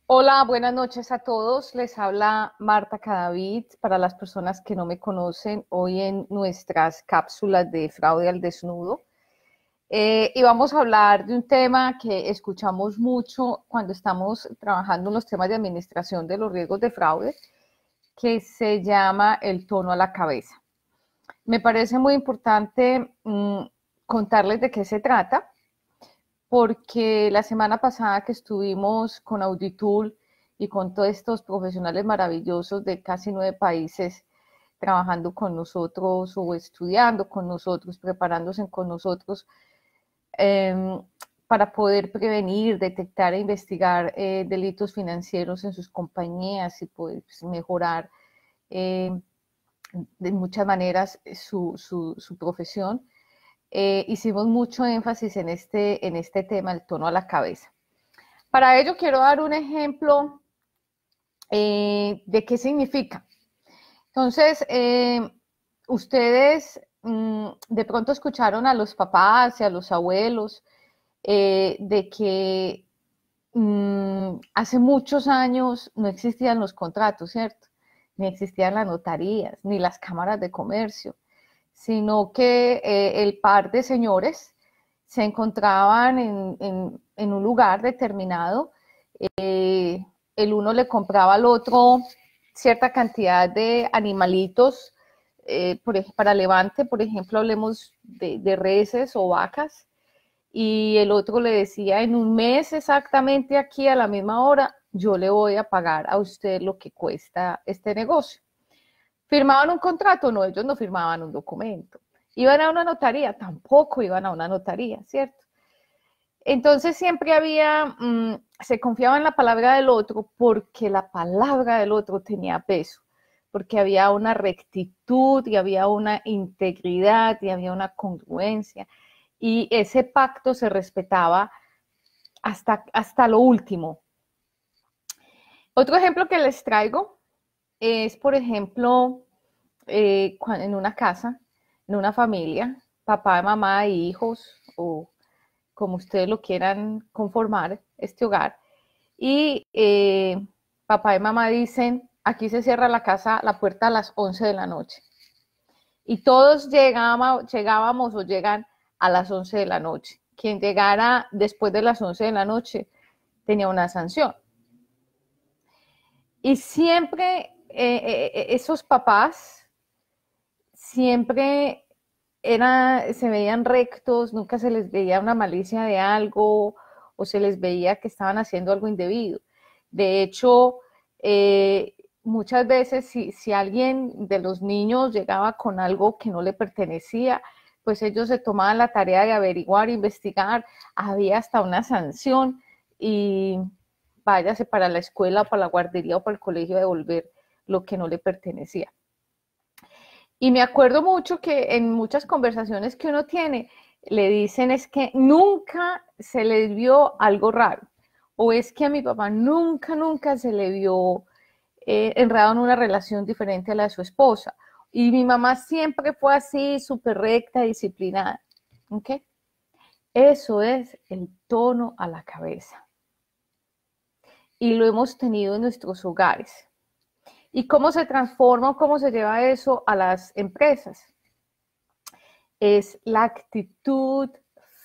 Hola, buenas noches a todos. Les habla Marta Cadavid. Para las personas que no me conocen, hoy en nuestras cápsulas de fraude al desnudo. Y vamos a hablar de un tema que escuchamos mucho cuando estamos trabajando en los temas de administración de los riesgos de fraude, que se llama el tono a la cabeza. Me parece muy importante contarles de qué se trata, porque la semana pasada que estuvimos con Auditool y con todos estos profesionales maravillosos de casi 9 países trabajando con nosotros o estudiando con nosotros, preparándose con nosotros eh, para poder prevenir, detectar e investigar delitos financieros en sus compañías y poder mejorar eh, de muchas maneras su profesión. Hicimos mucho énfasis en este tema, el tono a la cabeza. Para ello quiero dar un ejemplo de qué significa. Entonces, ustedes de pronto escucharon a los papás y a los abuelos de que hace muchos años no existían los contratos, ¿cierto? Ni existían las notarías, ni las cámaras de comercio, sino que el par de señores se encontraban en un lugar determinado. eh, el uno le compraba al otro cierta cantidad de animalitos para levante, por ejemplo, hablemos de reses o vacas, y el otro le decía, en un mes exactamente aquí a la misma hora, yo le voy a pagar a usted lo que cuesta este negocio. ¿Firmaban un contrato? No, ellos no firmaban un documento. ¿Iban a una notaría? Tampoco iban a una notaría, ¿cierto? Entonces siempre se confiaba en la palabra del otro porque la palabra del otro tenía peso, porque había una rectitud y había una integridad y había una congruencia, y ese pacto se respetaba hasta lo último. Otro ejemplo que les traigo es, por ejemplo, en una casa, en una familia, papá, mamá y hijos, o como ustedes lo quieran conformar, este hogar, y papá y mamá dicen, aquí se cierra la casa, la puerta a las 11 de la noche. Y todos llegábamos o llegan a las 11 de la noche. Quien llegara después de las 11 de la noche tenía una sanción. Y siempre esos papás siempre se veían rectos, nunca se les veía una malicia de algo o se les veía que estaban haciendo algo indebido. De hecho, muchas veces si alguien de los niños llegaba con algo que no le pertenecía, pues ellos se tomaban la tarea de averiguar, investigar, había hasta una sanción y váyase para la escuela, para la guardería o para el colegio a devolver lo que no le pertenecía. Y me acuerdo mucho que en muchas conversaciones que uno tiene, le dicen es que nunca se le vio algo raro, o es que a mi papá nunca se le vio enredado en una relación diferente a la de su esposa, y mi mamá siempre fue así, súper recta, disciplinada. ¿Ok? Eso es el tono a la cabeza. Y lo hemos tenido en nuestros hogares. ¿Y cómo se transforma o cómo se lleva eso a las empresas? Es la actitud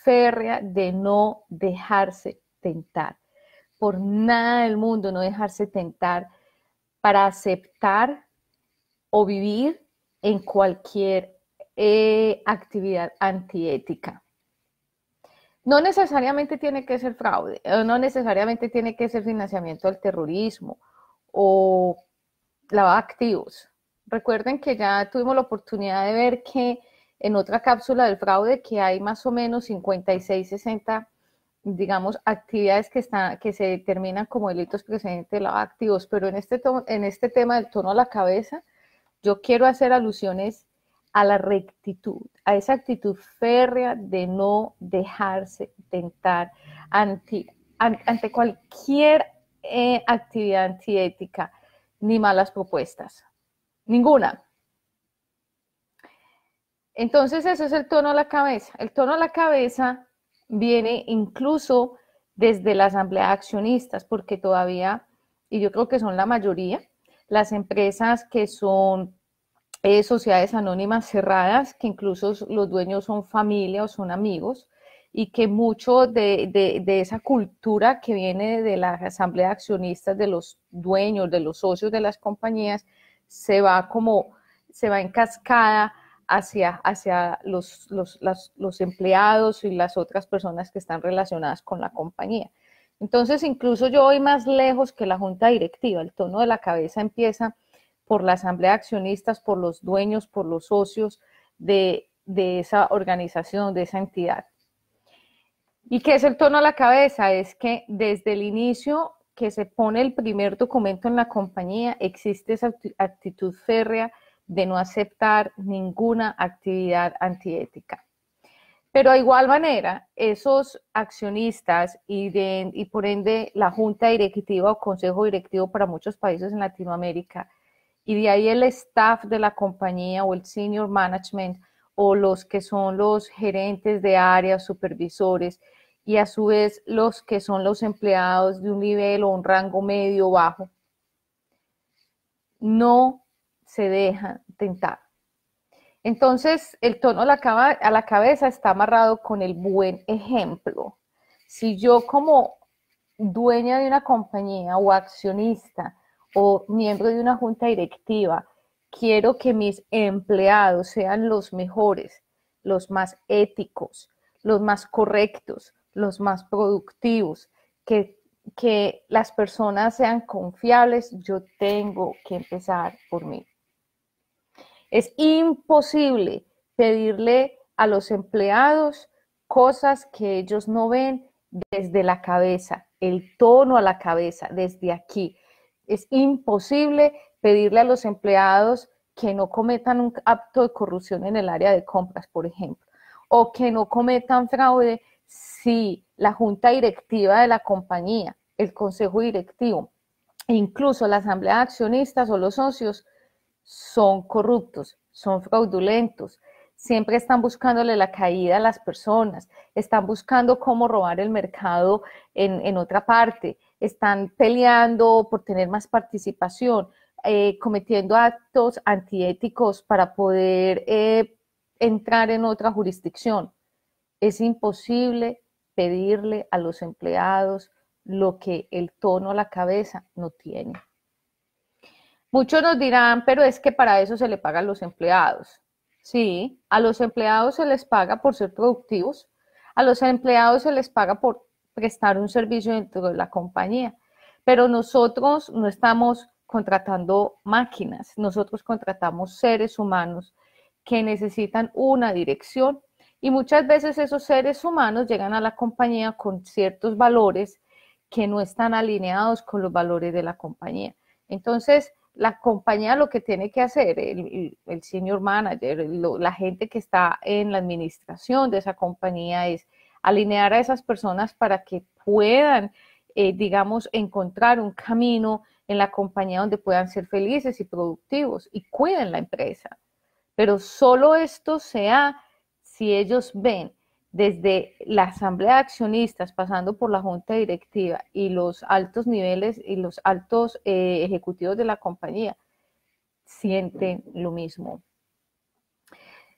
férrea de no dejarse tentar. Por nada del mundo no dejarse tentar para aceptar o vivir en cualquier actividad antiética. No necesariamente tiene que ser fraude, no necesariamente tiene que ser financiamiento del terrorismo o lavado de activos. Recuerden que ya tuvimos la oportunidad de ver que en otra cápsula del fraude que hay más o menos 56, 60, digamos, actividades que se determinan como delitos precedentes de lavado de activos, pero en este tema del tono a la cabeza, yo quiero hacer alusiones a la rectitud, a esa actitud férrea de no dejarse tentar ante cualquier actividad antiética ni malas propuestas. Ninguna. Entonces, eso es el tono a la cabeza. El tono a la cabeza viene incluso desde la asamblea de accionistas, porque todavía y yo creo que son la mayoría, las empresas que son sociedades anónimas cerradas, que incluso los dueños son familia o son amigos, y que mucho de esa cultura que viene de la asamblea de accionistas, de los dueños, de los socios de las compañías, se va en cascada hacia los empleados y las otras personas que están relacionadas con la compañía. Entonces, incluso yo voy más lejos que la junta directiva. El tono de la cabeza empieza por la asamblea de accionistas, por los dueños, por los socios de esa organización, de esa entidad. ¿Y qué es el tono a la cabeza? Es que desde el inicio que se pone el primer documento en la compañía, existe esa actitud férrea de no aceptar ninguna actividad antiética. Pero de igual manera, esos accionistas y por ende la junta directiva o consejo directivo para muchos países en Latinoamérica, y de ahí el staff de la compañía o el senior management o los que son los gerentes de áreas, supervisores, y a su vez los que son los empleados de un nivel o un rango medio o bajo, no se dejan tentar. Entonces, el tono a la cabeza está amarrado con el buen ejemplo. Si yo como dueña de una compañía o accionista o miembro de una junta directiva, quiero que mis empleados sean los mejores, los más éticos, los más correctos, los más productivos, que las personas sean confiables, yo tengo que empezar por mí. Es imposible pedirle a los empleados cosas que ellos no ven desde la cabeza, el tono a la cabeza, desde aquí. Es imposible pedirle a los empleados que no cometan un acto de corrupción en el área de compras, por ejemplo, o que no cometan fraude si la junta directiva de la compañía, el consejo directivo, e incluso la asamblea de accionistas o los socios son corruptos, son fraudulentos, siempre están buscándole la caída a las personas, están buscando cómo robar el mercado en otra parte, están peleando por tener más participación, cometiendo actos antiéticos para poder entrar en otra jurisdicción. Es imposible pedirle a los empleados lo que el tono a la cabeza no tiene. Muchos nos dirán, pero es que para eso se le pagan los empleados. Sí, a los empleados se les paga por ser productivos, a los empleados se les paga por prestar un servicio dentro de la compañía, pero nosotros no estamos contratando máquinas, nosotros contratamos seres humanos que necesitan una dirección y muchas veces esos seres humanos llegan a la compañía con ciertos valores que no están alineados con los valores de la compañía. Entonces, la compañía lo que tiene que hacer, el senior manager, la gente que está en la administración de esa compañía, es alinear a esas personas para que puedan, digamos, encontrar un camino en la compañía donde puedan ser felices y productivos y cuiden la empresa. Pero solo esto se da si ellos ven desde la asamblea de accionistas, pasando por la junta directiva y los altos niveles y los altos ejecutivos de la compañía, sienten lo mismo.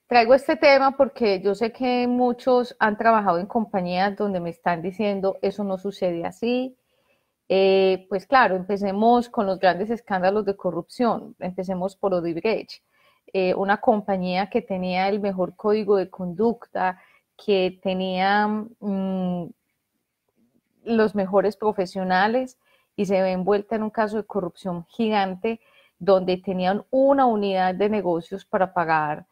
Traigo este tema porque yo sé que muchos han trabajado en compañías donde me están diciendo eso no sucede así. Pues claro, empecemos con los grandes escándalos de corrupción. Empecemos por Odebrecht, una compañía que tenía el mejor código de conducta, que tenía los mejores profesionales y se ve envuelta en un caso de corrupción gigante donde tenían una unidad de negocios para pagar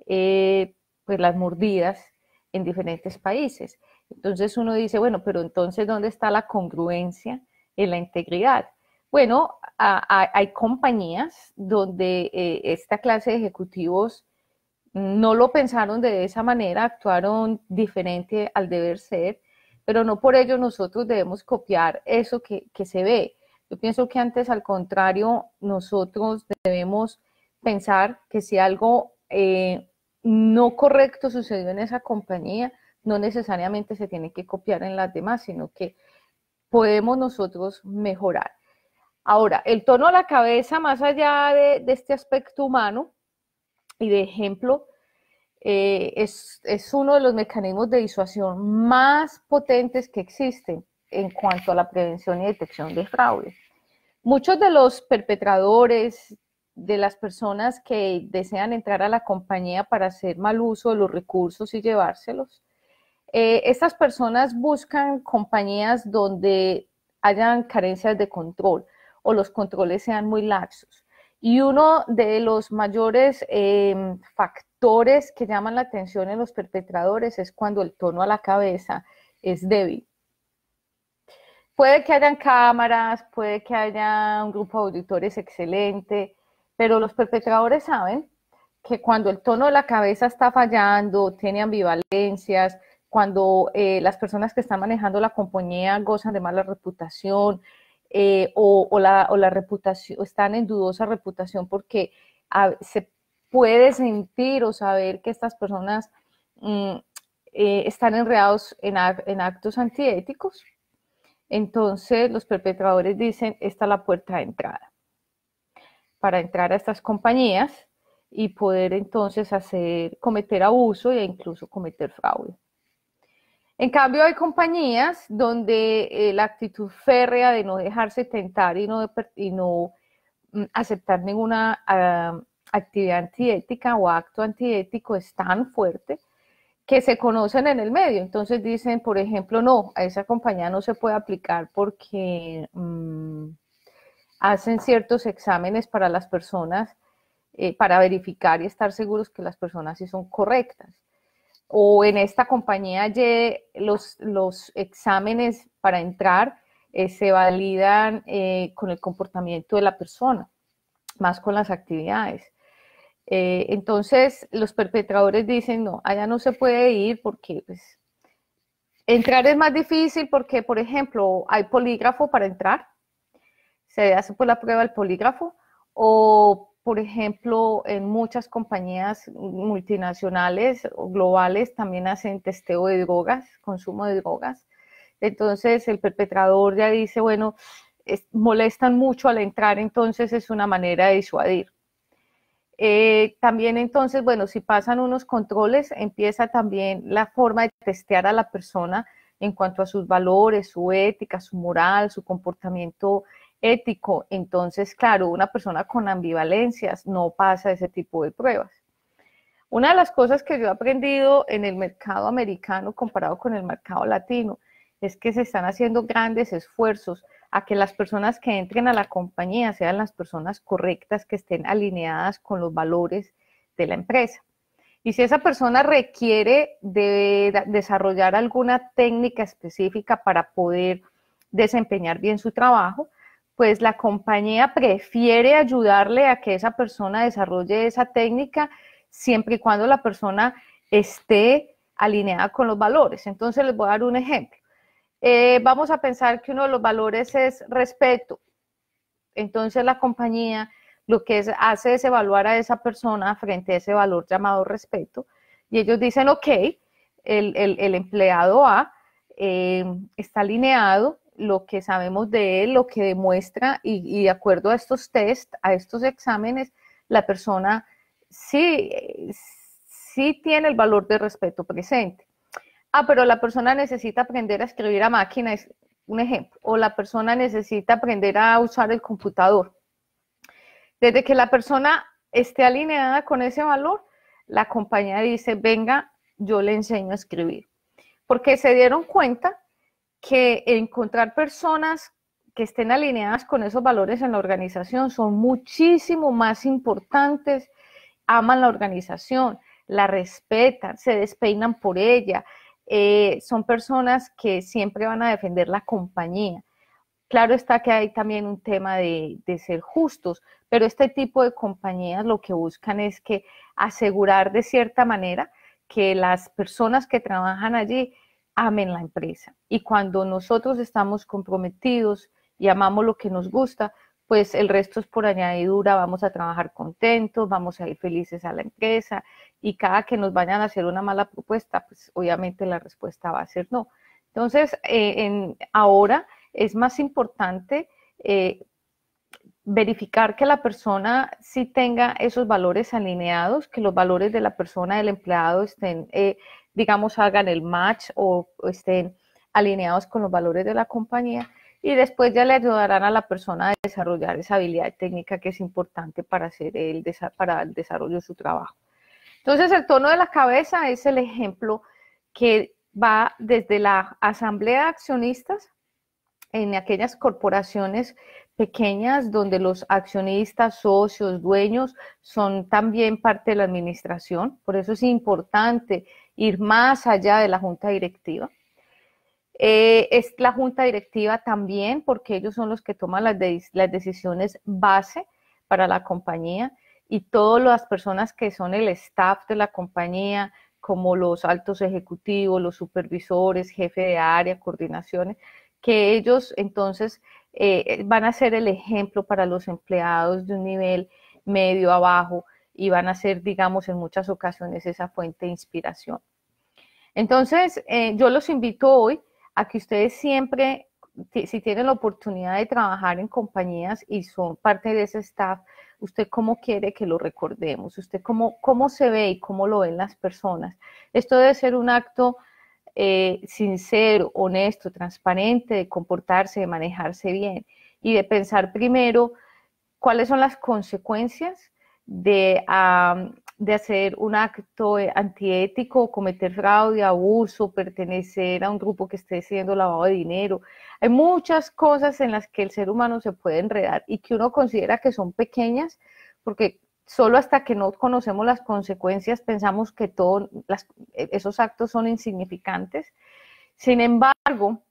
pues las mordidas en diferentes países. Entonces uno dice, bueno, pero entonces ¿dónde está la congruencia en la integridad? Bueno, hay compañías donde esta clase de ejecutivos no lo pensaron de esa manera, actuaron diferente al deber ser, pero no por ello nosotros debemos copiar eso que se ve. Yo pienso que antes, al contrario, nosotros debemos pensar que si algo no correcto sucedió en esa compañía, no necesariamente se tiene que copiar en las demás, sino que podemos nosotros mejorar. Ahora, el tono a la cabeza, más allá de este aspecto humano y de ejemplo, es uno de los mecanismos de disuasión más potentes que existen en cuanto a la prevención y detección de fraude. Muchos de los perpetradores, de las personas que desean entrar a la compañía para hacer mal uso de los recursos y llevárselos, estas personas buscan compañías donde hayan carencias de control o los controles sean muy laxos. Y uno de los mayores factores que llaman la atención en los perpetradores es cuando el tono a la cabeza es débil. Puede que hayan cámaras, puede que haya un grupo de auditores excelente, pero los perpetradores saben que cuando el tono de la cabeza está fallando, tiene ambivalencias, cuando las personas que están manejando la compañía gozan de mala reputación o la reputación, están en dudosa reputación porque se puede sentir o saber que estas personas están enredados en actos antiéticos. Entonces los perpetradores dicen, esta es la puerta de entrada para entrar a estas compañías y poder entonces cometer abuso e incluso cometer fraude. En cambio, hay compañías donde la actitud férrea de no dejarse tentar y no aceptar ninguna actividad antiética o acto antiético es tan fuerte que se conocen en el medio. Entonces dicen, por ejemplo, no, a esa compañía no se puede aplicar porque hacen ciertos exámenes para las personas para verificar y estar seguros que las personas sí son correctas. O en esta compañía los exámenes para entrar se validan con el comportamiento de la persona, más con las actividades. Entonces los perpetradores dicen, no, allá no se puede ir porque pues, entrar es más difícil porque, por ejemplo, hay polígrafo para entrar, se hace por la prueba del polígrafo, o por ejemplo, en muchas compañías multinacionales o globales también hacen testeo de drogas, consumo de drogas. Entonces el perpetrador ya dice, bueno, molestan mucho al entrar, entonces es una manera de disuadir. También entonces, bueno, si pasan unos controles, empieza también la forma de testear a la persona en cuanto a sus valores, su ética, su moral, su comportamiento ético. Entonces, claro, una persona con ambivalencias no pasa ese tipo de pruebas. Una de las cosas que yo he aprendido en el mercado americano comparado con el mercado latino es que se están haciendo grandes esfuerzos a que las personas que entren a la compañía sean las personas correctas, que estén alineadas con los valores de la empresa. Y si esa persona requiere de desarrollar alguna técnica específica para poder desempeñar bien su trabajo, pues la compañía prefiere ayudarle a que esa persona desarrolle esa técnica siempre y cuando la persona esté alineada con los valores. Entonces les voy a dar un ejemplo. Vamos a pensar que uno de los valores es respeto. Entonces la compañía lo que hace es evaluar a esa persona frente a ese valor llamado respeto y ellos dicen, ok, el empleado A está alineado, lo que sabemos de él, lo que demuestra y de acuerdo a estos test, a estos exámenes, la persona sí tiene el valor de respeto presente. Pero la persona necesita aprender a escribir a máquina, es un ejemplo, o la persona necesita aprender a usar el computador. Desde que la persona esté alineada con ese valor, la compañía dice, venga, yo le enseño a escribir. Porque se dieron cuenta que encontrar personas que estén alineadas con esos valores en la organización son muchísimo más importantes, aman la organización, la respetan, se despeinan por ella, son personas que siempre van a defender la compañía. Claro está que hay también un tema de ser justos, pero este tipo de compañías lo que buscan es que asegurar de cierta manera que las personas que trabajan allí amen la empresa. Y cuando nosotros estamos comprometidos y amamos lo que nos gusta, pues el resto es por añadidura, vamos a trabajar contentos, vamos a ir felices a la empresa y cada que nos vayan a hacer una mala propuesta, pues obviamente la respuesta va a ser no. Entonces, ahora es más importante verificar que la persona sí tenga esos valores alineados, que los valores de la persona, del empleado estén, digamos, hagan el match o estén alineados con los valores de la compañía, y después ya le ayudarán a la persona a desarrollar esa habilidad técnica que es importante para para el desarrollo de su trabajo. Entonces, el tono de la cabeza es el ejemplo que va desde la asamblea de accionistas en aquellas corporaciones pequeñas donde los accionistas, socios, dueños son también parte de la administración. Por eso es importante ir más allá de la junta directiva. Es la junta directiva también porque ellos son los que toman las decisiones base para la compañía, y todas las personas que son el staff de la compañía, como los altos ejecutivos, los supervisores, jefe de área, coordinaciones, que ellos entonces van a ser el ejemplo para los empleados de un nivel medio abajo, y van a ser, digamos, en muchas ocasiones esa fuente de inspiración. Entonces, yo los invito hoy a que ustedes siempre, si tienen la oportunidad de trabajar en compañías y son parte de ese staff, usted cómo quiere que lo recordemos, usted cómo se ve y cómo lo ven las personas. Esto debe ser un acto sincero, honesto, transparente, de comportarse, de manejarse bien y de pensar primero cuáles son las consecuencias de hacer un acto antiético, cometer fraude, abuso, pertenecer a un grupo que esté haciendo lavado de dinero. Hay muchas cosas en las que el ser humano se puede enredar y que uno considera que son pequeñas, porque solo hasta que no conocemos las consecuencias pensamos que todos esos actos son insignificantes. Sin embargo,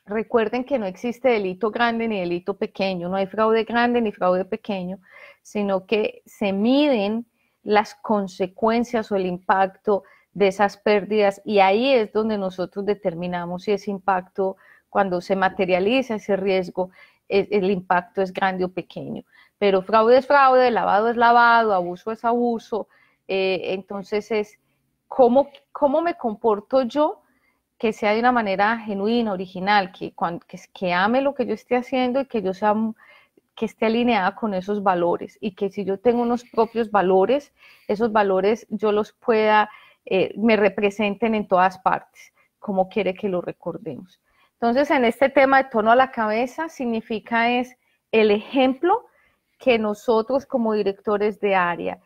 recuerden que no existe delito grande ni delito pequeño, no hay fraude grande ni fraude pequeño, sino que se miden las consecuencias o el impacto de esas pérdidas, y ahí es donde nosotros determinamos si ese impacto, cuando se materializa ese riesgo, el impacto es grande o pequeño. Pero fraude es fraude, lavado es lavado, abuso es abuso. Entonces es cómo me comporto yo, que sea de una manera genuina, original, que ame lo que yo esté haciendo y que yo sea, que esté alineada con esos valores, y que si yo tengo unos propios valores, esos valores yo los pueda, me representen en todas partes, como quiere que lo recordemos. Entonces, en este tema de tono a la cabeza, significa es el ejemplo que nosotros como directores de área,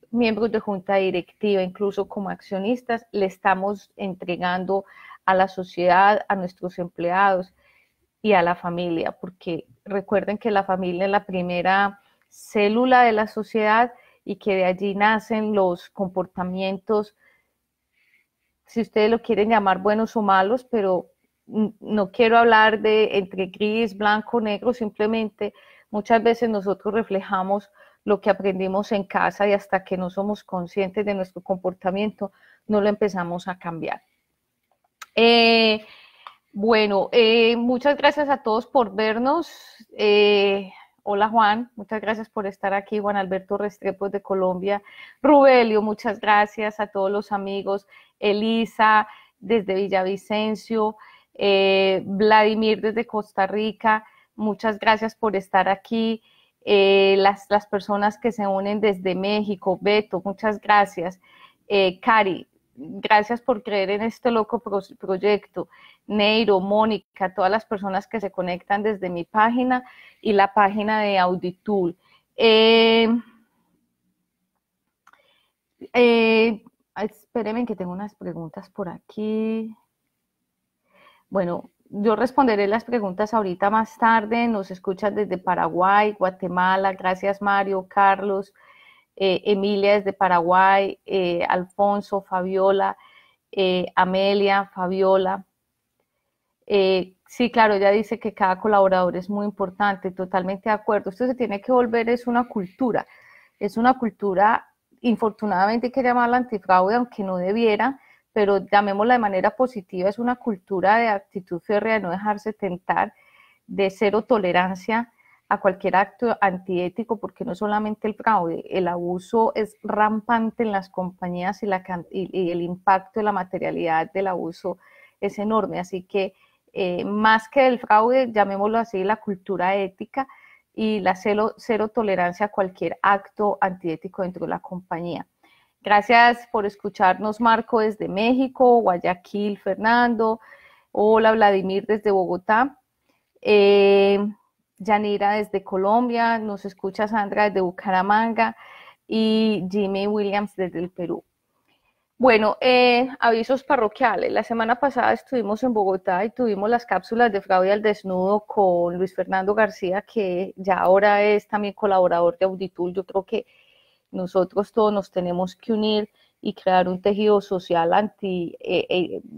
miembros de junta directiva, incluso como accionistas, le estamos entregando a la sociedad, a nuestros empleados y a la familia, porque recuerden que la familia es la primera célula de la sociedad y que de allí nacen los comportamientos, si ustedes lo quieren llamar buenos o malos, pero no quiero hablar de entre gris, blanco, negro, simplemente muchas veces nosotros reflejamos lo que aprendimos en casa, y hasta que no somos conscientes de nuestro comportamiento no lo empezamos a cambiar. Bueno, muchas gracias a todos por vernos. Hola Juan, muchas gracias por estar aquí. Juan Alberto Restrepo de Colombia. Rubelio, muchas gracias a todos los amigos. Elisa desde Villavicencio. Vladimir desde Costa Rica, muchas gracias por estar aquí. Las personas que se unen desde México, Beto, muchas gracias. Cari, gracias por creer en este loco proyecto. Neiro, Mónica, todas las personas que se conectan desde mi página y la página de Auditool. Espérenme que tengo unas preguntas por aquí. Bueno, yo responderé las preguntas ahorita más tarde. Nos escuchan desde Paraguay, Guatemala. Gracias Mario, Carlos, Emilia desde Paraguay, Alfonso, Fabiola, Amelia, Fabiola. Sí, claro, ella dice que cada colaborador es muy importante, totalmente de acuerdo. Esto se tiene que volver, es una cultura, infortunadamente hay que llamarla antifraude, aunque no debiera, pero llamémosla de manera positiva, es una cultura de actitud férrea, de no dejarse tentar, de cero tolerancia a cualquier acto antiético, porque no solamente el fraude, el abuso es rampante en las compañías, y el impacto de la materialidad del abuso es enorme, así que más que el fraude, llamémoslo así, la cultura ética, y la cero tolerancia a cualquier acto antiético dentro de la compañía. Gracias por escucharnos, Marco, desde México, Guayaquil, Fernando. Hola, Vladimir, desde Bogotá. Yanira desde Colombia, nos escucha Sandra desde Bucaramanga y Jimmy Williams desde el Perú. Bueno, avisos parroquiales. La semana pasada estuvimos en Bogotá y tuvimos las cápsulas de Fraude al Desnudo con Luis Fernando García, que ya ahora es también colaborador de Auditul. Yo creo que nosotros todos nos tenemos que unir y crear un tejido social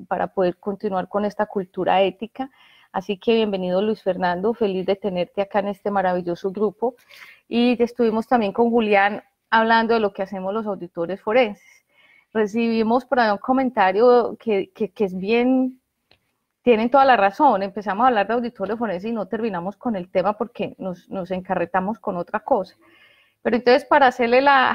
para poder continuar con esta cultura ética. Así que bienvenido, Luis Fernando, feliz de tenerte acá en este maravilloso grupo. Y estuvimos también con Julián hablando de lo que hacemos los auditores forenses. Recibimos por ahí un comentario que es bien, tienen toda la razón. Empezamos a hablar de auditores forenses y no terminamos con el tema porque nos encarretamos con otra cosa. Pero entonces, para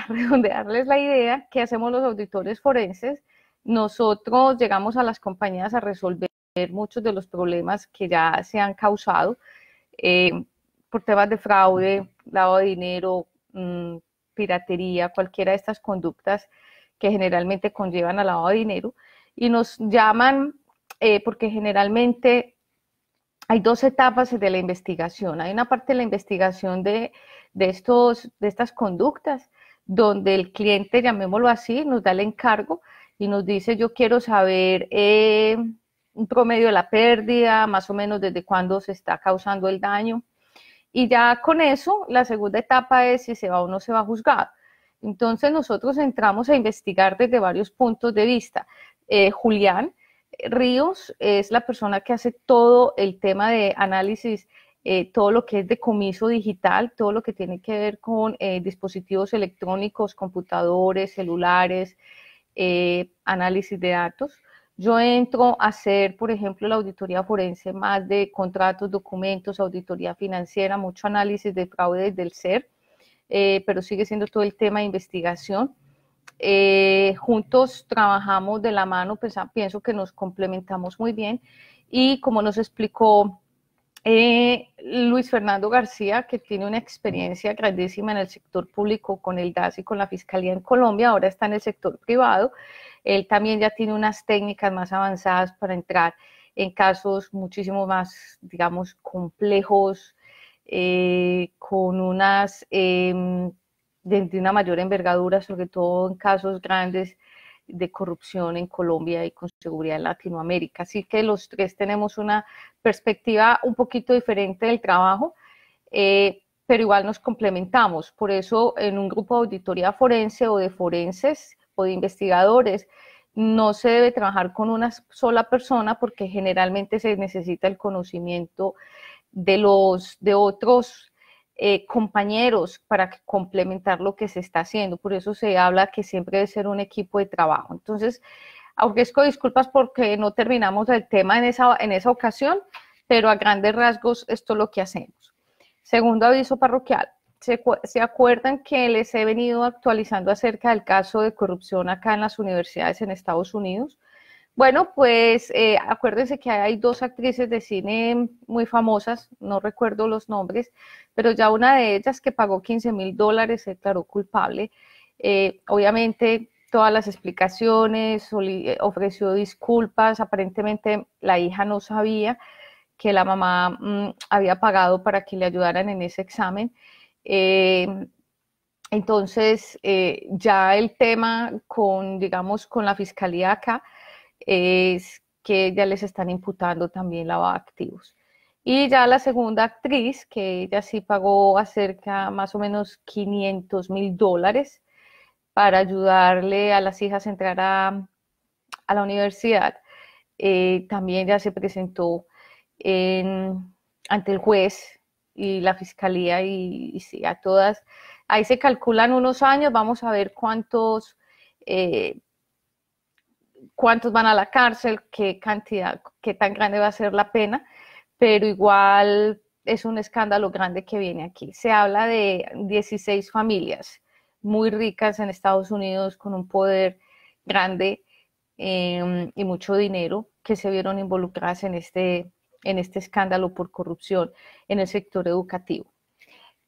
redondearles la idea, ¿qué hacemos los auditores forenses? Nosotros llegamos a las compañías a resolver muchos de los problemas que ya se han causado por temas de fraude, lavado de dinero, piratería, cualquiera de estas conductas que generalmente conllevan al lavado de dinero, y nos llaman porque generalmente hay dos etapas de la investigación. Hay una parte de la investigación de estas conductas, donde el cliente, llamémoslo así, nos da el encargo y nos dice: yo quiero saber un promedio de la pérdida, más o menos desde cuándo se está causando el daño. Y ya con eso, la segunda etapa es si se va o no se va a juzgar. Entonces nosotros entramos a investigar desde varios puntos de vista. Julián Ríos es la persona que hace todo el tema de análisis, todo lo que es decomiso digital, todo lo que tiene que ver con dispositivos electrónicos, computadores, celulares, análisis de datos. Yo entro a hacer, por ejemplo, la auditoría forense, más de contratos, documentos, auditoría financiera, mucho análisis de fraude desde el SER, pero sigue siendo todo el tema de investigación. Juntos trabajamos de la mano, pues pienso que nos complementamos muy bien, y como nos explicó Luis Fernando García, que tiene una experiencia grandísima en el sector público con el DAS y con la Fiscalía en Colombia, ahora está en el sector privado. Él también ya tiene unas técnicas más avanzadas para entrar en casos muchísimo más, digamos, complejos, con unas de una mayor envergadura, sobre todo en casos grandes de corrupción en Colombia y con seguridad en Latinoamérica. Así que los tres tenemos una perspectiva un poquito diferente del trabajo, pero igual nos complementamos. Por eso, en un grupo de auditoría forense o de forenses o de investigadores, no se debe trabajar con una sola persona, porque generalmente se necesita el conocimiento de otros compañeros para complementar lo que se está haciendo. Por eso se habla que siempre debe ser un equipo de trabajo. Entonces, ofrezco disculpas porque no terminamos el tema en esa ocasión, pero a grandes rasgos esto es lo que hacemos. Segundo aviso parroquial. ¿Se acuerdan que les he venido actualizando acerca del caso de corrupción acá en las universidades en Estados Unidos? Bueno, pues acuérdense que hay dos actrices de cine muy famosas, no recuerdo los nombres, pero ya una de ellas, que pagó $15,000, se declaró culpable. Obviamente todas las explicaciones, ofreció disculpas. Aparentemente la hija no sabía que la mamá había pagado para que le ayudaran en ese examen. Entonces, ya el tema digamos, con la fiscalía acá es que ya les están imputando también lavado de activos. Y ya la segunda actriz, que ella sí pagó acerca más o menos $500,000 para ayudarle a las hijas a entrar a la universidad, también ya se presentó ante el juez y la fiscalía, y sí, a todas, ahí se calculan unos años. Vamos a ver cuántos van a la cárcel, qué cantidad, qué tan grande va a ser la pena, pero igual es un escándalo grande que viene aquí. Se habla de 16 familias muy ricas en Estados Unidos, con un poder grande y mucho dinero, que se vieron involucradas en este escándalo por corrupción en el sector educativo.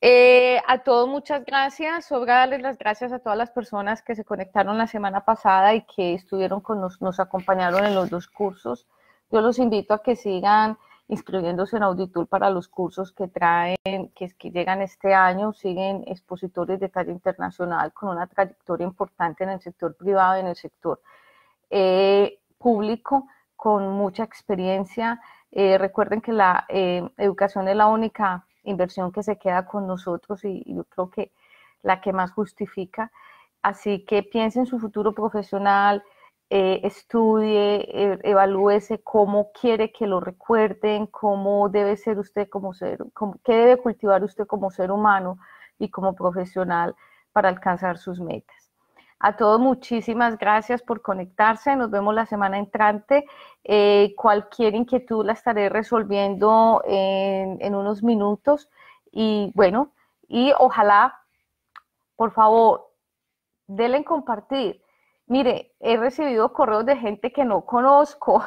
A todos muchas gracias. Sobra darles las gracias a todas las personas que se conectaron la semana pasada y que estuvieron con nos acompañaron en los 2 cursos. Yo los invito a que sigan inscribiéndose en Auditool para los cursos que traen, que llegan este año. Siguen expositores de talla internacional con una trayectoria importante en el sector privado y en el sector público, con mucha experiencia. Recuerden que la educación es la única inversión que se queda con nosotros y yo creo que la que más justifica. Así que piense en su futuro profesional, estudie, evalúese cómo quiere que lo recuerden, cómo debe ser usted como ser, qué debe cultivar usted como ser humano y como profesional para alcanzar sus metas. A todos muchísimas gracias por conectarse, nos vemos la semana entrante. Cualquier inquietud la estaré resolviendo en unos minutos y bueno, y ojalá, por favor, denle en compartir. Mire, he recibido correos de gente que no conozco,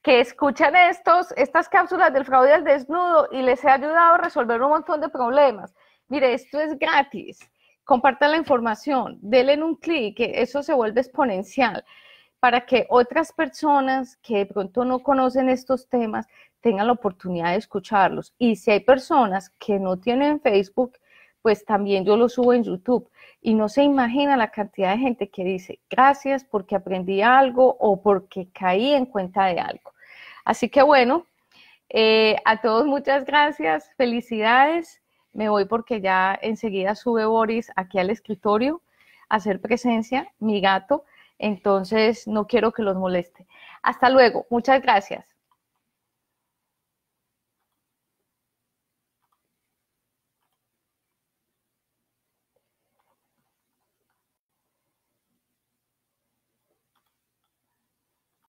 que escuchan estas cápsulas del fraude al desnudo y les he ayudado a resolver un montón de problemas. Mire, esto es gratis. Compartan la información, denle en un clic, que eso se vuelve exponencial, para que otras personas que de pronto no conocen estos temas tengan la oportunidad de escucharlos. Y si hay personas que no tienen Facebook, pues también yo lo subo en YouTube. Y no se imagina la cantidad de gente que dice, gracias porque aprendí algo o porque caí en cuenta de algo. Así que bueno, a todos muchas gracias, felicidades. Me voy porque ya enseguida sube Boris aquí al escritorio a hacer presencia, mi gato, entonces no quiero que los moleste. Hasta luego, muchas gracias.